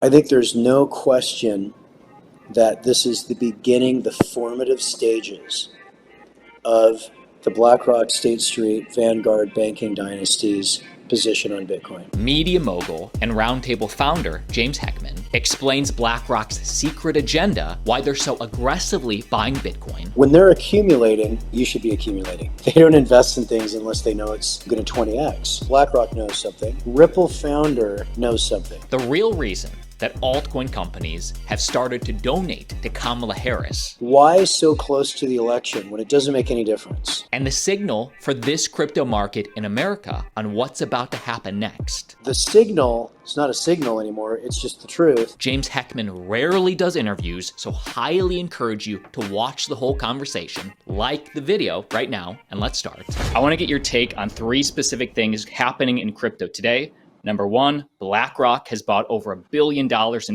I think there's no question that this is the beginning, the formative stages of the BlackRock, State Street, Vanguard banking dynasty's position on Bitcoin. Media mogul and Roundtable founder James Heckman explains BlackRock's secret agenda, why they're so aggressively buying Bitcoin. When they're accumulating, you should be accumulating. They don't invest in things unless they know it's going to 20x. BlackRock knows something. Ripple founder knows something. The real reason that altcoin companies have started to donate to Kamala Harris. Why so close to the election when it doesn't make any difference? And the signal for this crypto market in America on what's about to happen next. The signal, it's not a signal anymore, it's just the truth. James Heckman rarely does interviews, so highly encourage you to watch the whole conversation, like the video right now, and let's start. I want to get your take on 3 specific things happening in crypto today. Number 1, BlackRock has bought over $1 billion in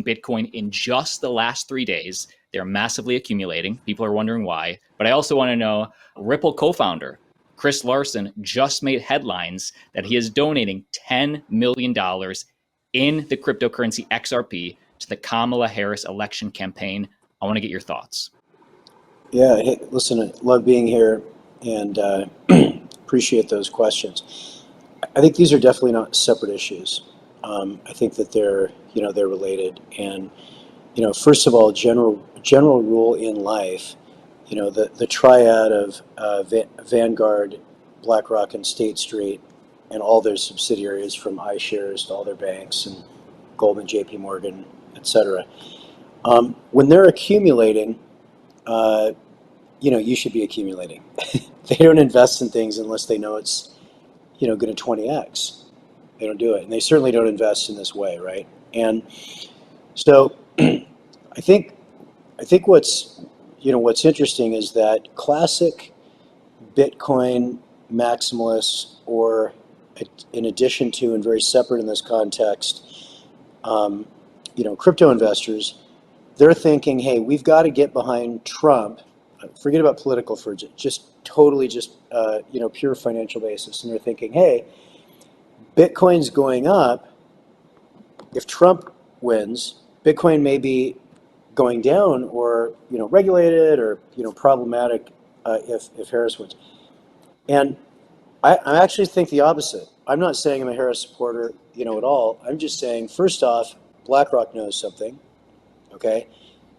Bitcoin in just the last 3 days. They're massively accumulating. People are wondering why. But I also want to know, Ripple co-founder Chris Larsen just made headlines that he is donating $10 million in the cryptocurrency XRP to the Kamala Harris election campaign. I want to get your thoughts. Yeah, hey, listen, I love being here and appreciate those questions. I think these are definitely not separate issues. I think that they're related. And, first of all, general rule in life, the triad of Vanguard, BlackRock, and State Street, and all their subsidiaries from iShares to all their banks and Goldman, JP Morgan, et cetera. When they're accumulating, you should be accumulating. They don't invest in things unless they know it's going to 20x. They don't do it, and they certainly don't invest in this way, right? And so, I think what's interesting is that classic Bitcoin maximalists, or in addition to and very separate in this context, crypto investors, they're thinking, hey, we've got to get behind Trump. Forget about political for just pure financial basis. And they're thinking, hey, Bitcoin's going up. If Trump wins, Bitcoin may be going down or, regulated or, problematic if Harris wins. And I actually think the opposite. I'm not saying I'm a Harris supporter, at all. I'm just saying, first off, BlackRock knows something, okay?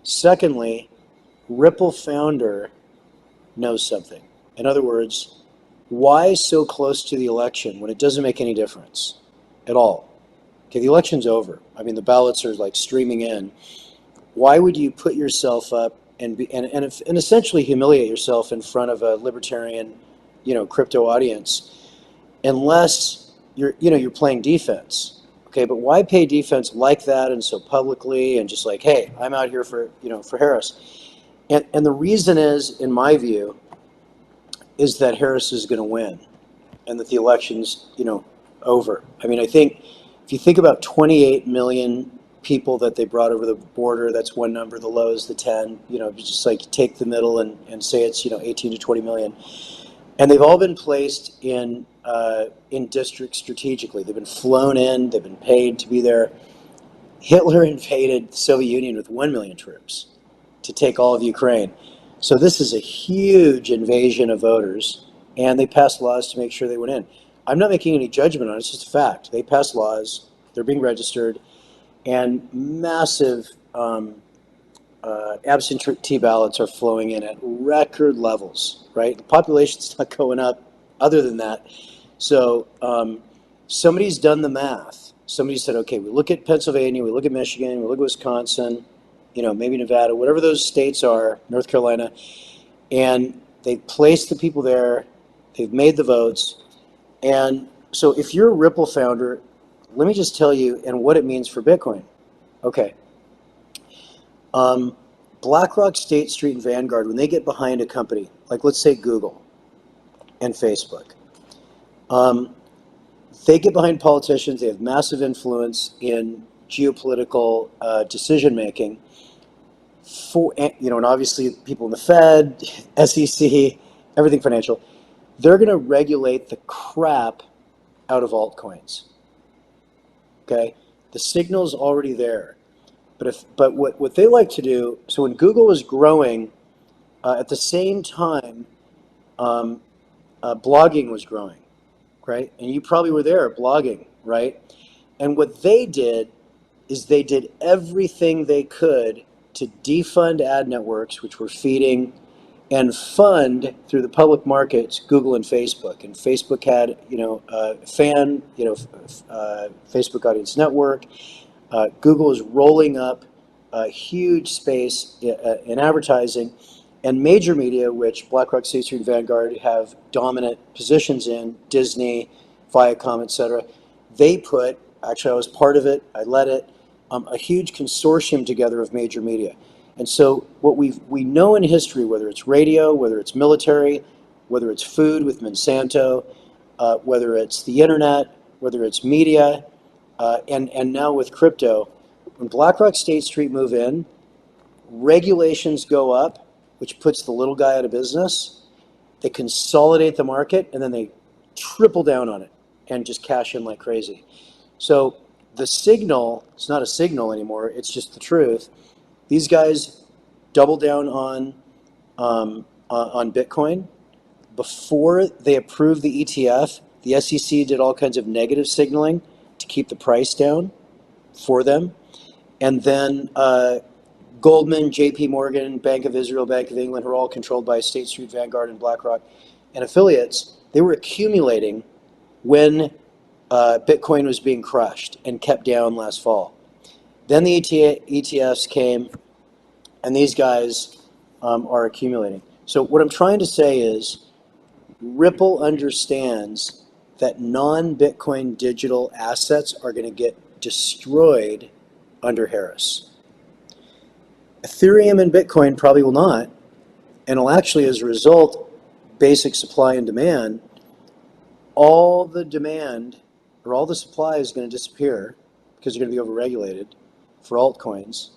Secondly, Ripple founder knows something. In other words, why so close to the election when it doesn't make any difference at all? Okay, the election's over. I mean, the ballots are like streaming in. Why would you put yourself up and essentially humiliate yourself in front of a libertarian, crypto audience, unless you're playing defense? Okay, but why pay defense like that and so publicly and just like, hey, I'm out here for Harris? And the reason is, in my view, is that Harris is going to win and that the election's, over. I mean, I think if you think about 28 million people that they brought over the border, that's one number, the low is the 10, just like take the middle and say it's, 18 to 20 million. And they've all been placed in districts strategically. They've been flown in, they've been paid to be there. Hitler invaded the Soviet Union with 1 million troops to take all of Ukraine. So this is a huge invasion of voters, and they passed laws to make sure they went in. I'm not making any judgment on it, it's just a fact. They passed laws, they're being registered, and massive absentee ballots are flowing in at record levels, right? The population's not going up other than that. So somebody's done the math. Somebody said, okay, we look at Pennsylvania, we look at Michigan, we look at Wisconsin, maybe Nevada, whatever those states are, North Carolina, and they've placed the people there, they've made the votes. And so if you're a Ripple founder, let me just tell you and what it means for Bitcoin. Okay. BlackRock, State Street, and Vanguard, when they get behind a company, like let's say Google and Facebook, they get behind politicians, they have massive influence in geopolitical decision-making, and obviously people in the Fed, SEC, everything financial, they're going to regulate the crap out of altcoins. Okay? The signal's already there. But what they like to do, so when Google was growing, at the same time, um, blogging was growing, right? And you probably were there blogging, right? And what they did is they did everything they could to defund ad networks, which were feeding and fund through the public markets Google and Facebook. And Facebook had, Facebook Audience Network. Google is rolling up a huge space in advertising, and major media, which BlackRock, State Street, Vanguard have dominant positions in, Disney, Viacom, etc. They put, actually I was part of it, I led it, a huge consortium together of major media. And so what we know in history, whether it's radio, whether it's military, whether it's food with Monsanto, whether it's the internet, whether it's media, and now with crypto, when BlackRock, State Street move in, regulations go up, which puts the little guy out of business. They consolidate the market, and then they triple down on it and just cash in like crazy. So the signal, it's not a signal anymore, it's just the truth. These guys double down on Bitcoin. Before they approved the ETF, the SEC did all kinds of negative signaling to keep the price down for them. And then Goldman, JP Morgan, Bank of Israel, Bank of England, who are all controlled by State Street, Vanguard, and BlackRock and affiliates, they were accumulating when Bitcoin was being crushed and kept down last fall. Then the ETFs came, and these guys are accumulating. So what I'm trying to say is Ripple understands that non-Bitcoin digital assets are going to get destroyed under Harris. Ethereum and Bitcoin probably will not, and will actually, as a result, basic supply and demand, all the demand or all the supply is going to disappear because they're going to be overregulated for altcoins.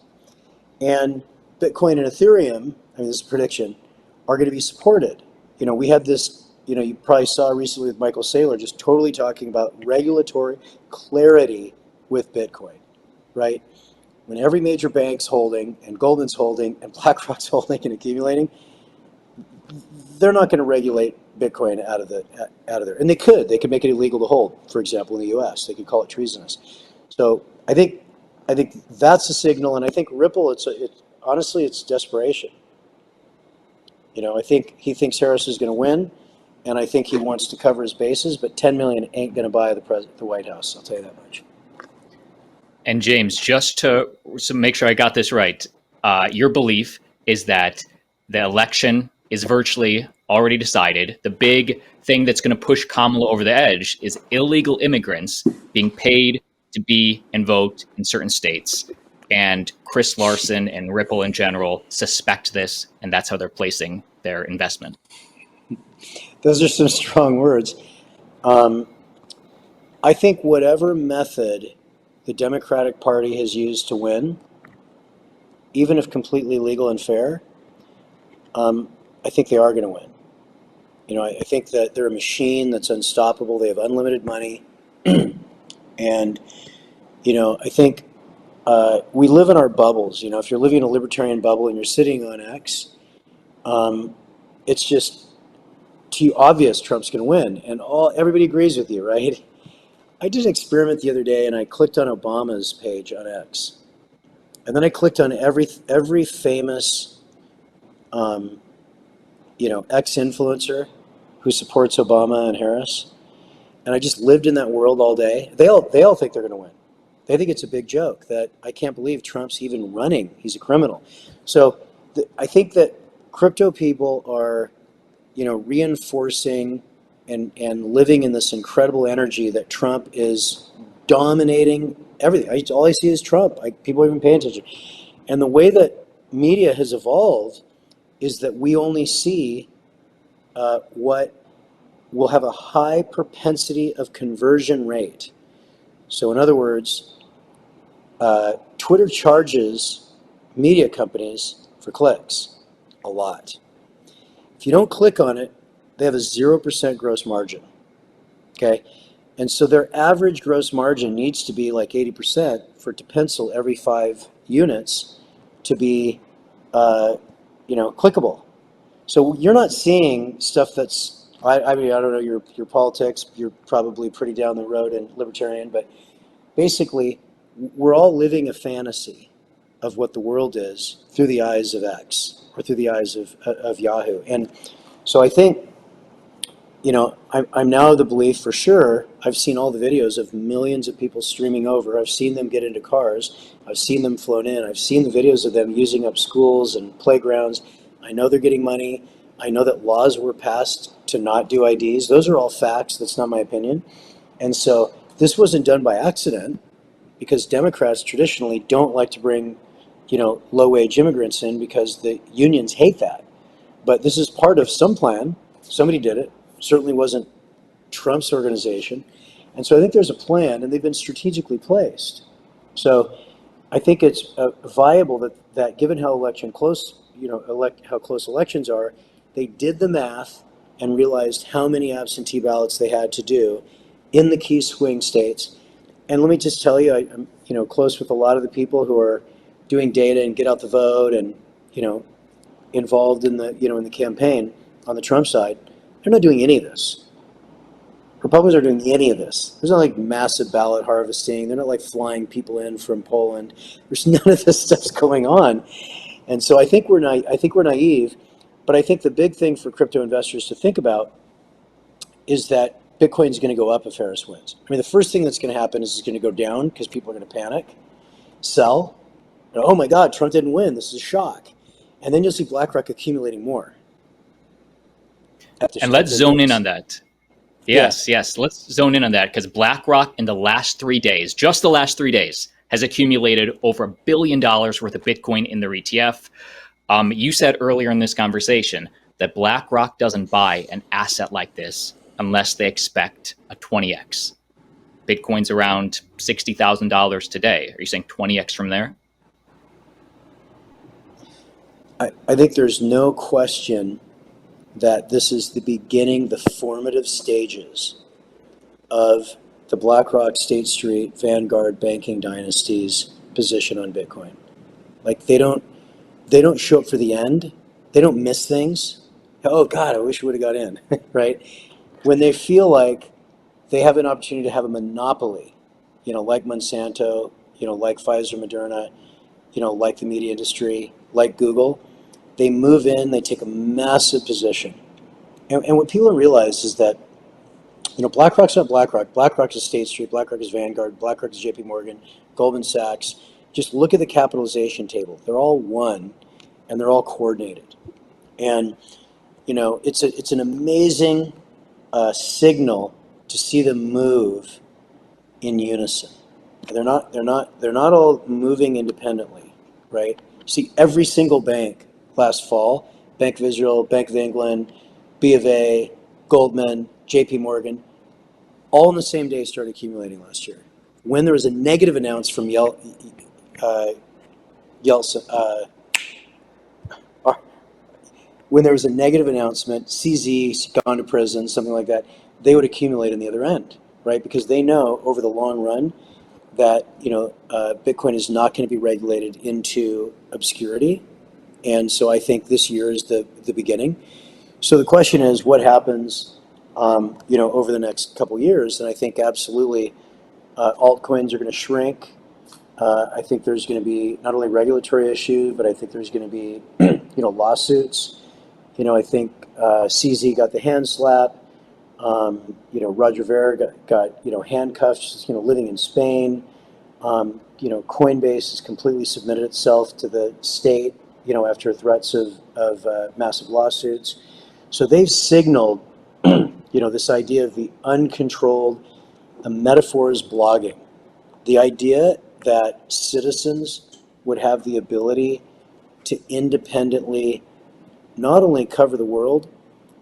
And Bitcoin and Ethereum, I mean, this is a prediction, are going to be supported. You know, we had this, you probably saw recently with Michael Saylor just totally talking about regulatory clarity with Bitcoin, right? When every major bank's holding and Goldman's holding and BlackRock's holding and accumulating, they're not going to regulate Bitcoin out of there. And they could make it illegal to hold, for example, in the US. They could call it treasonous. So I think that's a signal, and I think Ripple, honestly, it's desperation. I think he thinks Harris is going to win, and I think he wants to cover his bases, but 10 million ain't going to buy the White House, I'll tell you that much. And James, just to make sure I got this right, your belief is that the election is virtually already decided. The big thing that's going to push Kamala over the edge is illegal immigrants being paid to be and vote in certain states. And Chris Larson and Ripple in general suspect this, and that's how they're placing their investment. Those are some strong words. I think whatever method the Democratic Party has used to win, even if completely legal and fair, I think they are going to win. I think that they're a machine that's unstoppable. They have unlimited money. And, I think we live in our bubbles. If you're living in a libertarian bubble and you're sitting on X, it's just too obvious Trump's going to win. And everybody agrees with you, right? I did an experiment the other day, and I clicked on Obama's page on X. And then I clicked on every famous, ex-influencer who supports Obama and Harris. And I just lived in that world all day. They all think they're going to win. They think it's a big joke that I can't believe Trump's even running. He's a criminal. So I think that crypto people are, reinforcing and living in this incredible energy that Trump is dominating everything. All I see is Trump. People aren't even paying attention. And the way that media has evolved is that we only see what will have a high propensity of conversion rate. So in other words, Twitter charges media companies for clicks a lot. If you don't click on it, they have a 0% gross margin, okay? And so their average gross margin needs to be like 80% for it to pencil every 5 units to be, clickable. So you're not seeing stuff that's, I mean, I don't know your politics. You're probably pretty down the road and libertarian, but basically, we're all living a fantasy of what the world is through the eyes of X or through the eyes of Yahoo. And so I think, I'm now of the belief for sure. I've seen all the videos of millions of people streaming over. I've seen them get into cars. I've seen them flown in. I've seen the videos of them using up schools and playgrounds. I know they're getting money. I know that laws were passed to not do IDs. Those are all facts. That's not my opinion. And so this wasn't done by accident, because Democrats traditionally don't like to bring, low-wage immigrants in because the unions hate that. But this is part of some plan. Somebody did it. Certainly wasn't Trump's organization. And so I think there's a plan, and they've been strategically placed. So I think it's viable that given how how close elections are, they did the math and realized how many absentee ballots they had to do in the key swing states. And let me just tell you, I'm close with a lot of the people who are doing data and get out the vote and involved in the in the campaign on the Trump side. They're not doing any of this. Republicans are doing any of this. There's not like massive ballot harvesting. They're not like flying people in from Poland. There's none of this stuff's going on. And so I think we're naive, but I think the big thing for crypto investors to think about is that Bitcoin's going to go up if Harris wins. I mean, the first thing that's going to happen is it's going to go down because people are going to panic, sell. Oh my God, Trump didn't win. This is a shock. And then you'll see BlackRock accumulating more. And let's zone in on that. Yes. Let's zone in on that, because BlackRock in the last 3 days, just the last 3 days, has accumulated over $1 billion worth of Bitcoin in their ETF. You said earlier in this conversation that BlackRock doesn't buy an asset like this unless they expect a 20x. Bitcoin's around $60,000 today. Are you saying 20x from there? I think there's no question that this is the beginning, the formative stages of the BlackRock, State Street, Vanguard banking dynasty's position on Bitcoin. Like they don't show up for the end. They don't miss things. Oh God, I wish we would have got in, right? When they feel like they have an opportunity to have a monopoly, like Monsanto, like Pfizer, Moderna, like the media industry, like Google, they move in, they take a massive position. And what people don't realize is that, BlackRock's not BlackRock. BlackRock is State Street, BlackRock is Vanguard, BlackRock is JP Morgan, Goldman Sachs. Just look at the capitalization table. They're all one, and they're all coordinated. And, it's an amazing signal to see them move in unison. They're not all moving independently, right? See, every single bank last fall, Bank of Israel, Bank of England, B of A, Goldman, JP Morgan, all on the same day started accumulating last year. When there was a negative announcement from when there was a negative announcement, CZ gone to prison, something like that, they would accumulate on the other end, right? Because they know over the long run that Bitcoin is not going to be regulated into obscurity. And so I think this year is the beginning. So the question is, what happens, over the next couple of years? And I think absolutely altcoins are going to shrink. I think there's going to be not only regulatory issues, but I think there's going to be, lawsuits. I think CZ got the hand slap. Roger Ver got handcuffed, living in Spain. Coinbase has completely submitted itself to the state, after threats of massive lawsuits. So they've signaled, this idea of the uncontrolled, the metaphor is blogging. The idea that citizens would have the ability to independently not only cover the world,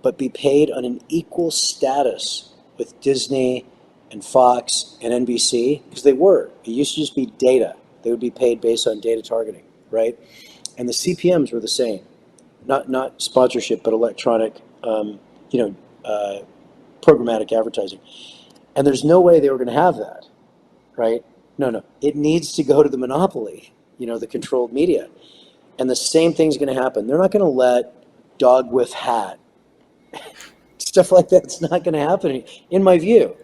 but be paid on an equal status with Disney and Fox and NBC, because they were. It used to just be data. They would be paid based on data targeting, right? And the CPMs were the same. Not sponsorship, but electronic, programmatic advertising. And there's no way they were going to have that, right? No. It needs to go to the monopoly, the controlled media. And the same thing's going to happen. They're not going to let dog with hat, stuff like that's not going to happen, in my view.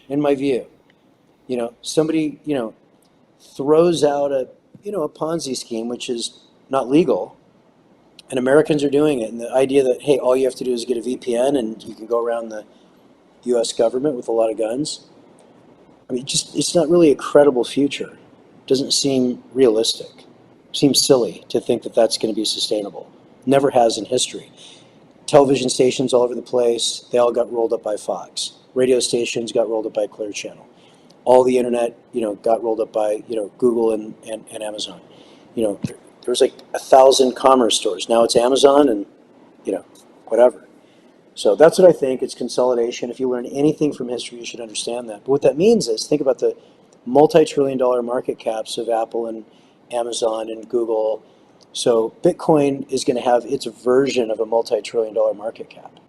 In my view. Somebody, throws out a Ponzi scheme, which is not legal, and Americans are doing it. And the idea that, hey, all you have to do is get a VPN and you can go around the U.S. government with a lot of guns. I mean, it's not really a credible future. It doesn't seem realistic. It seems silly to think that that's going to be sustainable. Never has in history. Television stations all over the place, they all got rolled up by Fox. Radio stations got rolled up by Clear Channel. All the internet, got rolled up by, Google and Amazon. There's like 1,000 commerce stores. Now it's Amazon and, whatever. So that's what I think. It's consolidation. If you learn anything from history, you should understand that. But what that means is, think about the multi-trillion-dollar market caps of Apple and Amazon and Google. So Bitcoin is going to have its version of a multi-trillion-dollar market cap.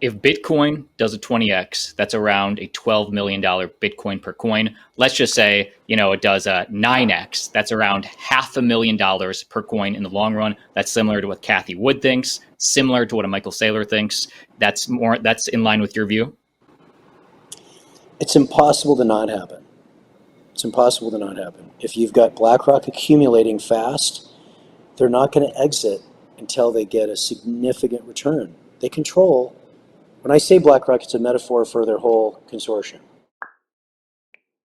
If Bitcoin does a 20x, that's around a $12 million Bitcoin per coin. Let's just say, it does a 9x. That's around $500,000 per coin in the long run. That's similar to what Cathie Wood thinks, similar to what a Michael Saylor thinks. That's in line with your view? It's impossible to not happen. It's impossible to not happen. If you've got BlackRock accumulating fast, they're not going to exit until they get a significant return. They control. When I say BlackRock, it's a metaphor for their whole consortium.